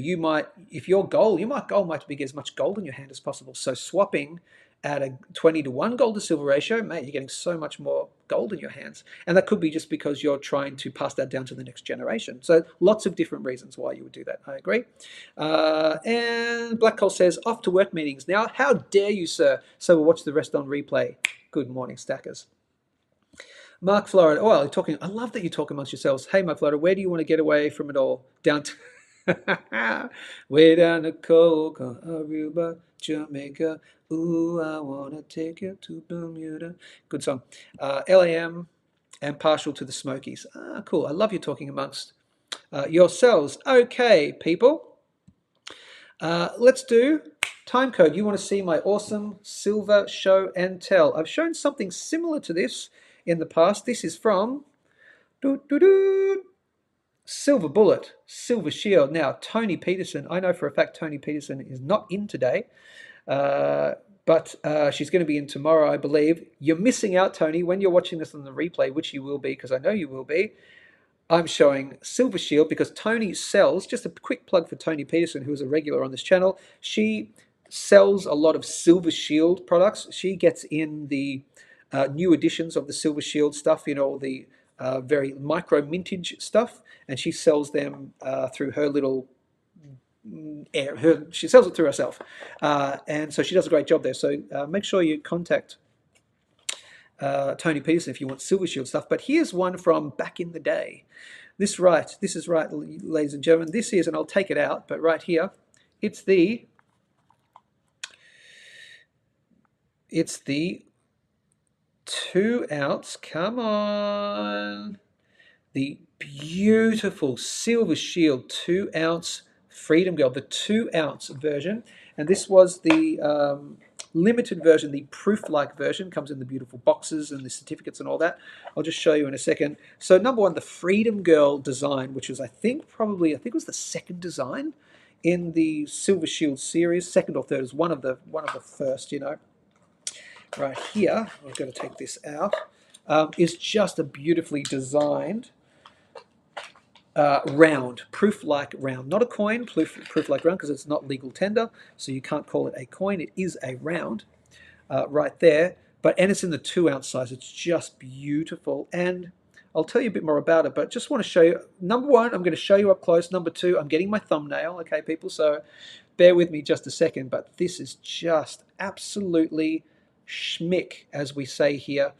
If your goal might be get as much gold in your hand as possible. So swapping at a 20 to 1 gold to silver ratio, mate, you're getting so much more gold in your hands. And that could be just because you're trying to pass that down to the next generation. So lots of different reasons why you would do that. I agree. And Black Coal says, off to work meetings now. How dare you, sir? So we'll watch the rest on replay. Good morning, stackers. Mark Florida. Oh, well, I love that you talk amongst yourselves. Hey, Mark Florida, where do you want to get away from it all? Down to way down to Coca, Aruba, Jamaica. Ooh, I wanna take you to Bermuda. Good song. LAM and partial to the Smokies. Cool. I love you talking amongst yourselves. Okay, people. Let's do time code. You want to see my awesome silver show and tell. I've shown something similar to this in the past. This is from Silver Bullet, Silver Shield. Now, Tony Peterson. I know for a fact Tony Peterson is not in today, but she's going to be in tomorrow, I believe. You're missing out, Tony, when you're watching this on the replay, which you will be, because I know you will be. I'm showing Silver Shield because Tony sells, just a quick plug for Tony Peterson, who is a regular on this channel. She sells a lot of Silver Shield products. She gets in the new editions of the Silver Shield stuff, you know, the very micro mintage stuff, and she sells them through her little she sells it through herself, and so she does a great job there. So make sure you contact Tony Peterson if you want Silver Shield stuff. But here's one from back in the day. This is right, ladies and gentlemen. This is, and I'll take it out, but right here, it's the 2 ounce. Come on, the beautiful Silver Shield 2 ounce Freedom Girl, the 2 ounce version, and this was the limited version, the proof-like version. Comes in the beautiful boxes and the certificates and all that. I'll just show you in a second. So number one, the Freedom Girl design, which was I think it was the second design in the Silver Shield series, second or third, is one of the first, you know. Right here, I'm going to take this out, is just a beautifully designed round, proof-like round. Not a coin, proof-like round, because it's not legal tender, so you can't call it a coin. It is a round right there, and it's in the 2 ounce size. It's just beautiful, and I'll tell you a bit more about it, but just want to show you, number one, I'm going to show you up close. Number two, I'm getting my thumbnail, okay, people, so bear with me just a second, but this is just absolutely schmick, as we say here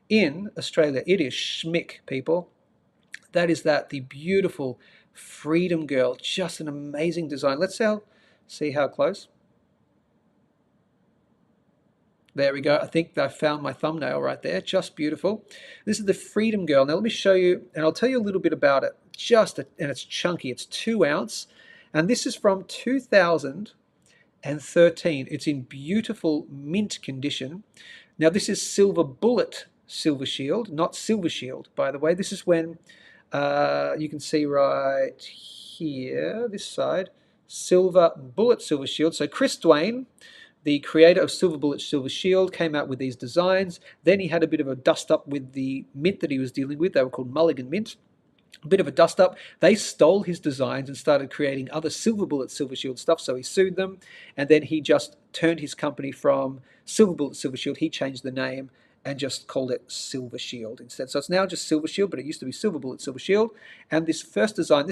in Australia. It is schmick, people. That is the beautiful Freedom Girl, just an amazing design. Let's see how close. There we go. I think I found my thumbnail right there. Just beautiful. This is the Freedom Girl. Now let me show you, and I'll tell you a little bit about it. And it's chunky. It's 2 ounce, and this is from 2013. It's in beautiful mint condition. Now this is Silver Bullet Silver Shield, not Silver Shield, by the way. This is when you can see right here, this side, Silver Bullet Silver Shield. So Chris Dwayne, the creator of Silver Bullet Silver Shield, came out with these designs. Then he had a bit of a dust up with the mint that he was dealing with. They were called Mulligan Mint. A bit of a dust up. They stole his designs and started creating other Silver Bullet Silver Shield stuff, so he sued them, and then he just turned his company from Silver Bullet Silver Shield. He changed the name and just called it Silver Shield instead. So it's now just Silver Shield, but it used to be Silver Bullet Silver Shield. And this first design,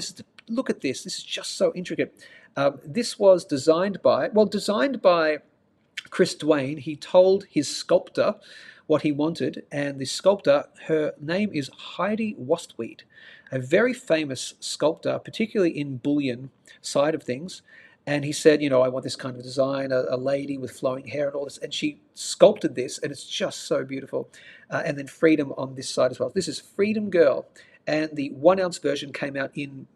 look at this. This is just so intricate. This was designed by Chris Dwayne. He told his sculptor what he wanted, and the sculptor, her name is Heidi Wastweed, a very famous sculptor, particularly in bullion side of things. And he said, you know, I want this kind of design, a lady with flowing hair and all this. And she sculpted this, and it's just so beautiful. And then Freedom on this side as well. This is Freedom Girl. And the 1 ounce version came out in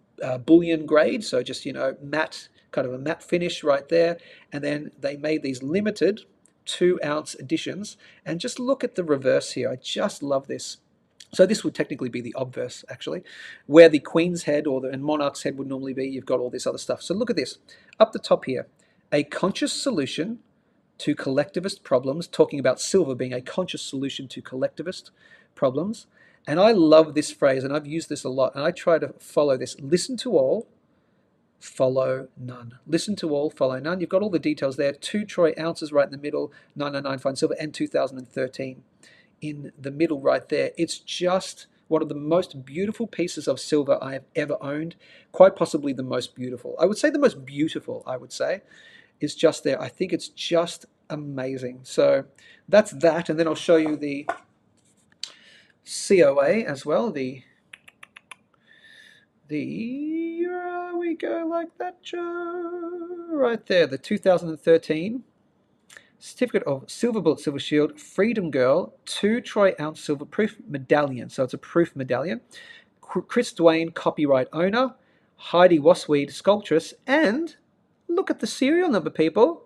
bullion grade, so just, you know, matte, kind of a matte finish right there. And then they made these limited 2 ounce editions. And just look at the reverse here. I just love this. So this would technically be the obverse, actually, where the Queen's head and Monarch's head would normally be. You've got all this other stuff. So look at this. Up the top here, a conscious solution to collectivist problems, talking about silver being a conscious solution to collectivist problems. And I love this phrase, and I've used this a lot, and I try to follow this. Listen to all, follow none. Listen to all, follow none. You've got all the details there. 2 troy ounces right in the middle, 999 fine silver, and 2013 in the middle right there. It's just one of the most beautiful pieces of silver I have ever owned, quite possibly the most beautiful. I would say the most beautiful, is just there. I think it's just amazing. So that's that, and then I'll show you the COA as well. There we go, like that, Joe. Right there, the 2013 Certificate of Silver Bullet Silver Shield Freedom Girl 2 troy ounce silver proof medallion. So it's a proof medallion. Chris Dwayne, copyright owner. Heidi Wastweed, sculptress. And look at the serial number, people.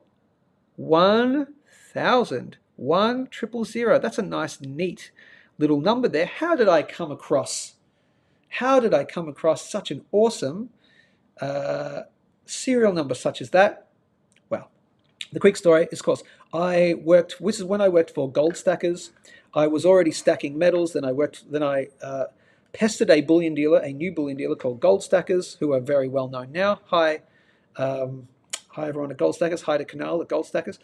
1000. 1000. That's a nice, neat little number there. How did I come across such an awesome serial number such as that? Well, the quick story is, of course, this is when I worked for Goldstackers. I was already stacking metals. Then I pestered a new bullion dealer called Goldstackers, who are very well known now. Hi, Hi everyone at Goldstackers. Hi to Canal at Goldstackers,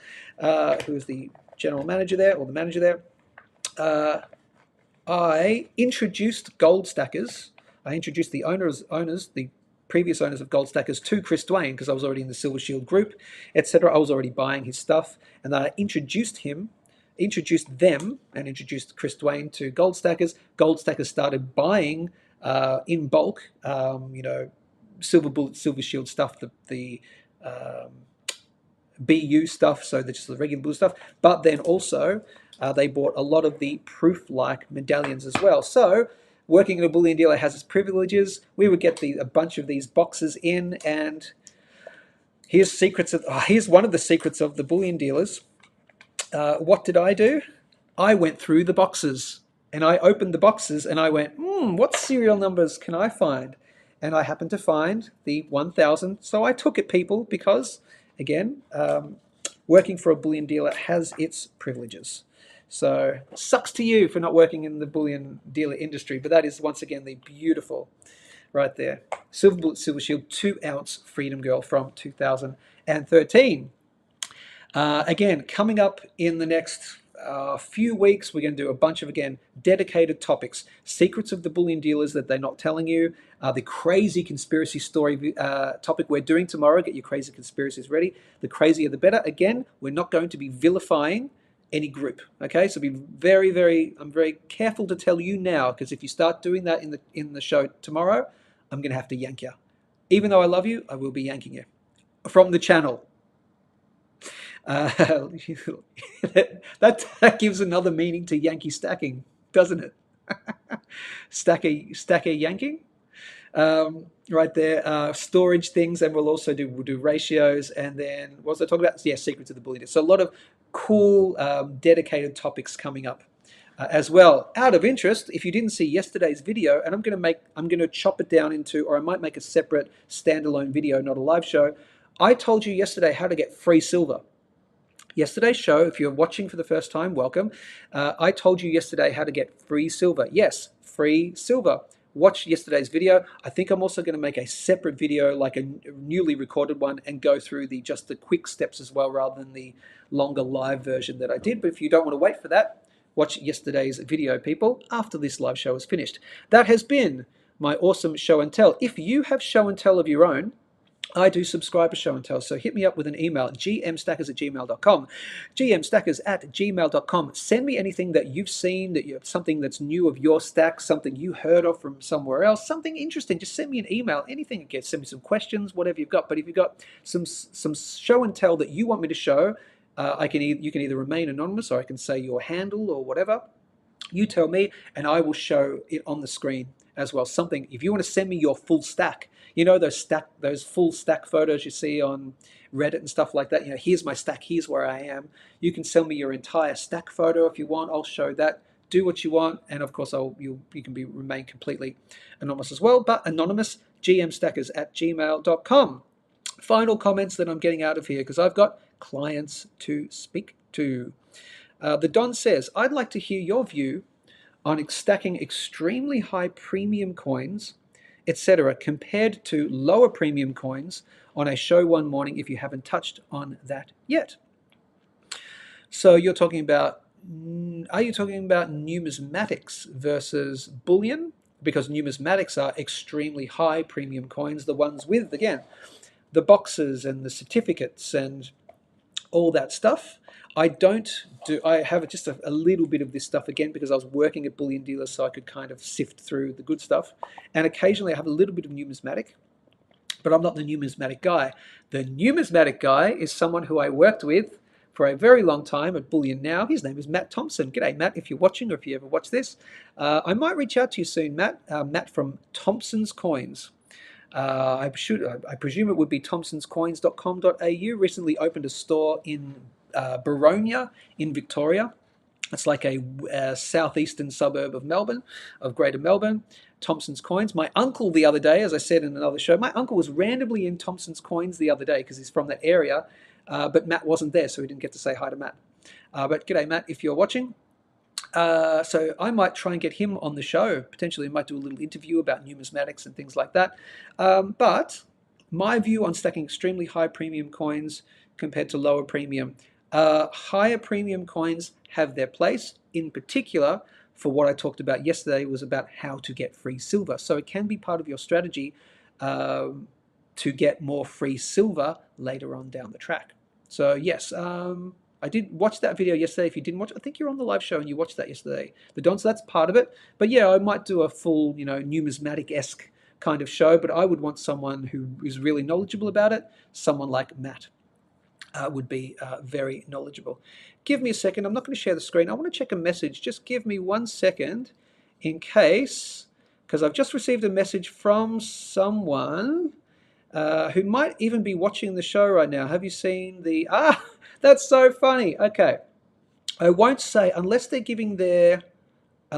who is the general manager there, or the manager there. I introduced Goldstackers. I introduced the owners, the previous owners of Goldstackers to Chris Dwayne because I was already in the Silver Shield group, etc. I was already buying his stuff, and then I introduced them, and introduced Chris Dwayne to Goldstackers. Goldstackers started buying in bulk, Silver Bullet, Silver Shield stuff, the BU stuff, so just the regular blue stuff, but then also they bought a lot of the proof-like medallions as well. So working at a bullion dealer has its privileges. We would get a bunch of these boxes in, and here's one of the secrets of the bullion dealers. What did I do? I went through the boxes, and I opened the boxes, and I went, what serial numbers can I find? And I happened to find the 1000, so I took it, people, because again, working for a bullion dealer has its privileges. So sucks to you for not working in the bullion dealer industry, but that is once again the beautiful, right there, Silver Bullet Silver Shield 2-ounce Freedom Girl from 2013. Again, coming up in the next few weeks, we're going to do a bunch of, again, dedicated topics. Secrets of the bullion dealers that they're not telling you. The crazy conspiracy story topic we're doing tomorrow. Get your crazy conspiracies ready. The crazier the better. Again, we're not going to be vilifying any group. Okay, so be I'm very careful to tell you now, because if you start doing that in the show tomorrow, I'm going to have to yank you. Even though I love you, I will be yanking you from the channel. That gives another meaning to Yankee stacking, doesn't it? stacker yanking, right there. Storage things, and we'll do ratios, and then what was I talking about? Yeah, secrets of the bullion. So a lot of cool dedicated topics coming up as well. Out of interest, if you didn't see yesterday's video, and I'm going to chop it down into, or I might make a separate standalone video, not a live show. I told you yesterday how to get free silver. Yesterday's show, if you're watching for the first time, welcome. I told you yesterday how to get free silver. Yes, free silver. Watch yesterday's video. I think I'm also going to make a separate video, like a newly recorded one, and go through just the quick steps as well, rather than the longer live version that I did. But if you don't want to wait for that, watch yesterday's video, people, after this live show is finished. That has been my awesome show and tell. If you have show and tell of your own, I do subscribe to Show and Tell, so hit me up with an email, gmstackers@gmail.com, gmstackers@gmail.com. Send me anything that you've seen, something that's new of your stack, something you heard of from somewhere else, something interesting. Just send me an email, anything. Again, send me some questions, whatever you've got. But if you've got some show and tell that you want me to show, you can either remain anonymous, or I can say your handle or whatever. You tell me, and I will show it on the screen as well. Something, if you want to send me your full stack, those full stack photos you see on Reddit and stuff like that. Here's my stack, here's where I am. You can send me your entire stack photo if you want. I'll show that. Do what you want, and of course, you can remain completely anonymous as well. But anonymous, gmstackers@gmail.com. Final comments that I'm getting out of here, because I've got clients to speak to. The Don says, I'd like to hear your view on stacking extremely high premium coins, etc., compared to lower premium coins on a show one morning, if you haven't touched on that yet. So are you talking about numismatics versus bullion? Because numismatics are extremely high premium coins, the ones with, again, the boxes and the certificates and all that stuff. I have just a little bit of this stuff, again, because I was working at bullion dealers, so I could kind of sift through the good stuff. And occasionally I have a little bit of numismatic, but I'm not the numismatic guy. The numismatic guy is someone who I worked with for a very long time at Bullion Now. His name is Matt Thompson. G'day, Matt, if you're watching, or if you ever watch this. I might reach out to you soon, Matt. Matt from Thompson's Coins. I presume it would be thompsonscoins.com.au. Recently opened a store in Baronia in Victoria. It's like a southeastern suburb of Melbourne, of Greater Melbourne. Thompson's Coins. My uncle the other day, as I said in another show, my uncle was randomly in Thompson's Coins the other day because he's from that area, but Matt wasn't there, so he didn't get to say hi to Matt. But g'day, Matt, if you're watching. So I might try and get him on the show. Potentially, I might do a little interview about numismatics and things like that. But My view on stacking extremely high premium coins compared to lower premium. Higher premium coins have their place. In particular, for what I talked about yesterday was about how to get free silver. So it can be part of your strategy to get more free silver later on down the track. So yes, I did watch that video yesterday. If you didn't watch, I think you're on the live show and you watched that yesterday. The Don, so that's part of it. But yeah, I might do a full, numismatic-esque kind of show, but I would want someone who is really knowledgeable about it. Someone like Matt would be very knowledgeable. Give me a second. I'm not going to share the screen. I want to check a message. Just give me 1 second in case, because I've just received a message from someone who might even be watching the show right now. Have you seen the... That's so funny. Okay. I won't say, unless they give, I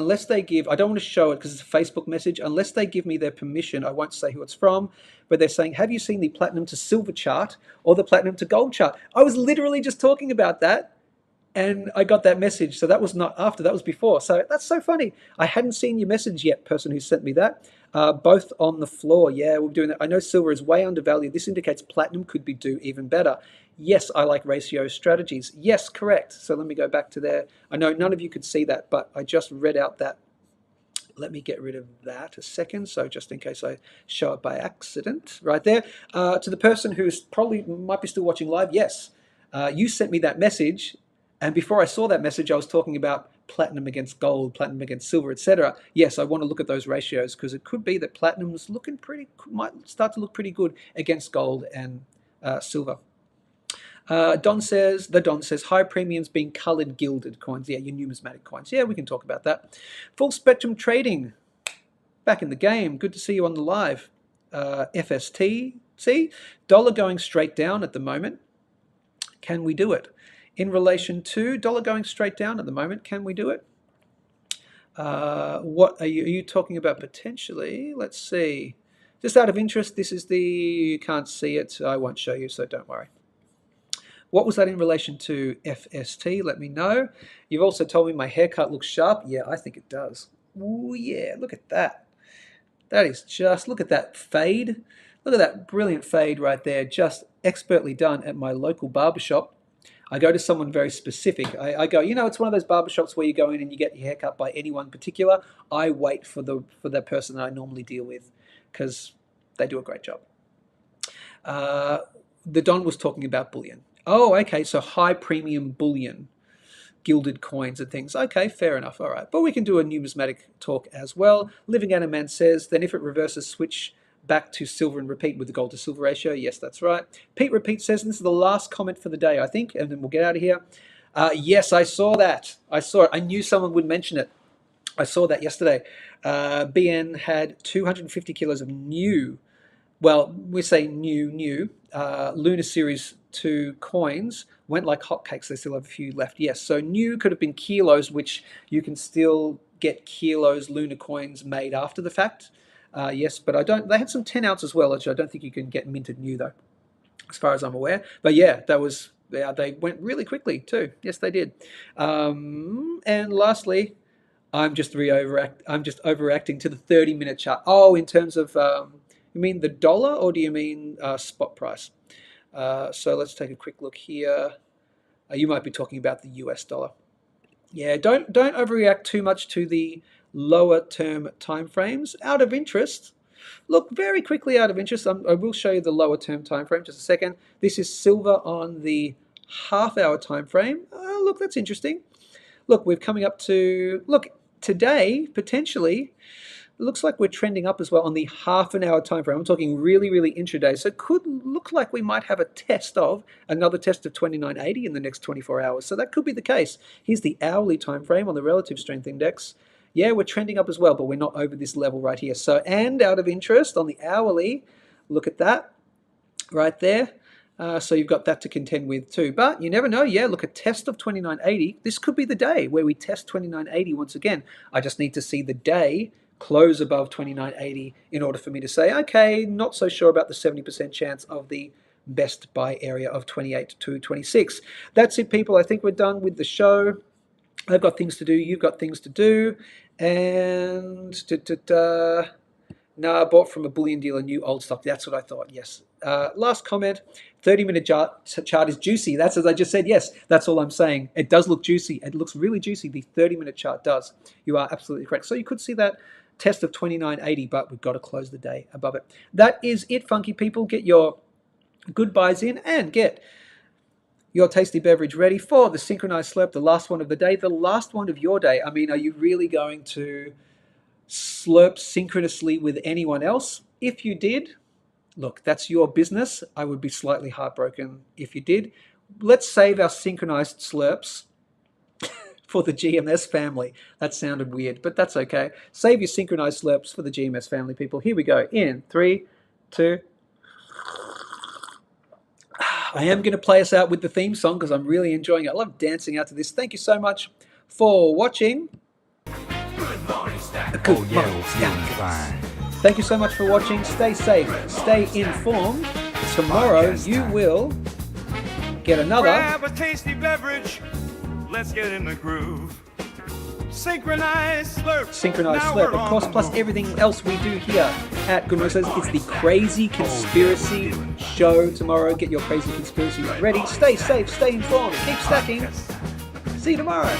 don't want to show it because it's a Facebook message, unless they give me their permission, I won't say who it's from, but they're saying, have you seen the platinum to silver chart or the platinum to gold chart? I was literally just talking about that and I got that message. So that was not after, that was before. So that's so funny. I hadn't seen your message yet, person who sent me that. Both on the floor. Yeah, we're doing that. I know silver is way undervalued. This indicates platinum could do even better. Yes, I like ratio strategies. Yes, correct. So let me go back to there. I know none of you could see that, but I just read out that. Let me get rid of that a second, so just in case I show it by accident, right there. To the person who's probably might be still watching live, yes, you sent me that message, and before I saw that message, I was talking about platinum against gold, platinum against silver, etc. Yes, I want to look at those ratios because it could be that platinum's might start to look pretty good against gold and silver. The Don says, high premiums being colored gilded coins. Yeah, your numismatic coins. Yeah, we can talk about that. Full spectrum trading. Back in the game. Good to see you on the live. FST. See? Dollar going straight down at the moment. Can we do it? In relation to dollar going straight down at the moment, can we do it? What are you talking about potentially? Let's see. Just out of interest, this is you can't see it. I won't show you, so don't worry. What was that in relation to FST? Let me know. You've also told me my haircut looks sharp. Yeah, I think it does. Ooh, yeah, look at that. That is just, look at that fade. Look at that brilliant fade right there, just expertly done at my local barbershop. I go to someone very specific. I go, it's one of those barbershops where you go in and you get your haircut by anyone particular. I wait for that person that I normally deal with because they do a great job. The Don was talking about bullion. Oh, okay, so high premium bullion, gilded coins and things. Okay, fair enough, all right. But we can do a numismatic talk as well. Living Animan says, then if it reverses, switch back to silver and repeat with the gold to silver ratio. Yes, that's right. Pete Repeat says, and this is the last comment for the day, I think, and then we'll get out of here. Yes, I saw that. I saw it. I knew someone would mention it. I saw that yesterday. BN had 250 kilos of new, well, we say new, Lunar Series 2 coins went like hotcakes. They still have a few left. Yes, so new could have been kilos, which you can still get kilos Lunar coins made after the fact. Yes, but I don't. They had some 10 ounce as well, which I don't think you can get minted new though, as far as I'm aware. But yeah, that was. Yeah, they went really quickly too. Yes, they did. And lastly, I'm just overreacting to the 30-minute chart. Oh, in terms of you mean the dollar or do you mean spot price? So let's take a quick look here. You might be talking about the US dollar. Yeah, don't overreact too much to the lower term time frames. Out of interest, look very quickly out of interest. I will show you the lower term time frame just a second. This is silver on the half-hour time frame. Oh, look, that's interesting. Look, we're coming up to, look, today, potentially, it looks like we're trending up as well on the half-an-hour time frame. I'm talking really, really intraday. So it could look like we might have another test of 2980 in the next 24 hours. So that could be the case. Here's the hourly time frame on the relative strength index. Yeah, we're trending up as well, but we're not over this level right here. So, and out of interest on the hourly, look at that right there. So you've got that to contend with too. But you never know. Yeah, look, a test of 2980. This could be the day where we test 2980 once again. I just need to see the day close above 2980 in order for me to say, okay, not so sure about the 70% chance of the best buy area of 28 to 26. That's it, people. I think we're done with the show. I've got things to do. You've got things to do. And No, I bought from a bullion dealer, new old stock. That's what I thought. Yes. Last comment. 30-minute chart is juicy. That's as I just said. Yes, that's all I'm saying. It does look juicy. It looks really juicy. The 30-minute chart does. You are absolutely correct. So you could see that test of 29.80, but we've got to close the day above it. That is it, funky people. Get your good buys in and get your tasty beverage ready for the Synchronised Slurp, the last one of the day, the last one of your day. I mean, are you really going to slurp synchronously with anyone else? If you did, look, that's your business. I would be slightly heartbroken if you did. Let's save our synchronized slurps for the GMS family. That sounded weird, but that's okay. Save your synchronized slurps for the GMS family, people. Here we go. In 3, 2. I am going to play us out with the theme song because I'm really enjoying it. I love dancing out to this. Thank you so much for watching. Good morning, Stack. Oh, yeah, we're feeling fine. Thank you so much for watching. Stay safe. Stay informed. Tomorrow you will get another. Grab a tasty beverage. Let's get in the groove. Synchronized Slurp. Synchronized Now Slurp, we're of course, on plus the everything else we do here at Good Morning Says. It's the Crazy Conspiracy Show tomorrow. Get your crazy conspiracies ready. Stay safe, stay informed, keep stacking. See you tomorrow.